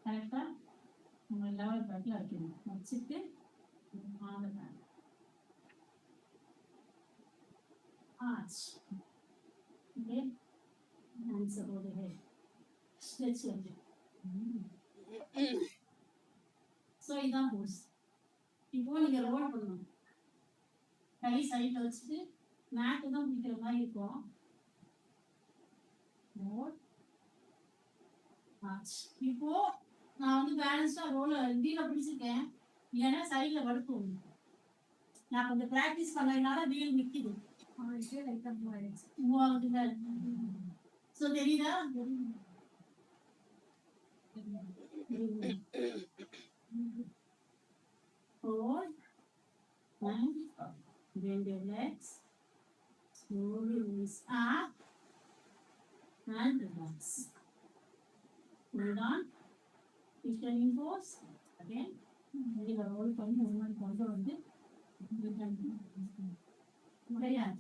கரெக்டா நம்ம லெவல் பேக்கில் வைக்கணும். வச்சுட்டு arch okay answer over head stretch வந்து ஸோ இதான் போஸ். இப்போ நீங்கள் ரோல் பண்ணணும். கை சைடில் வச்சுட்டு மேட்டு தான் பிடிக்கிற மாதிரி இருக்கும். Roll arch. இப்போ நான் வந்து பேலன்ஸ்டாக ரோல வீலை பிடிச்சிருக்கேன். இல்லைன்னா சைடில் வடுக்கும். நான் கொஞ்சம் ப்ராக்டிஸ் பண்ணதுனால வீல் நிற்கிது. ஸோ தெரியுதா? Hold and bend your legs. Slowly release up and relax. Hold on. Returning pose. Again. இதில் ரோல் பண்ணி மூவ்மெண்ட் கொண்டு வந்து முடியாது.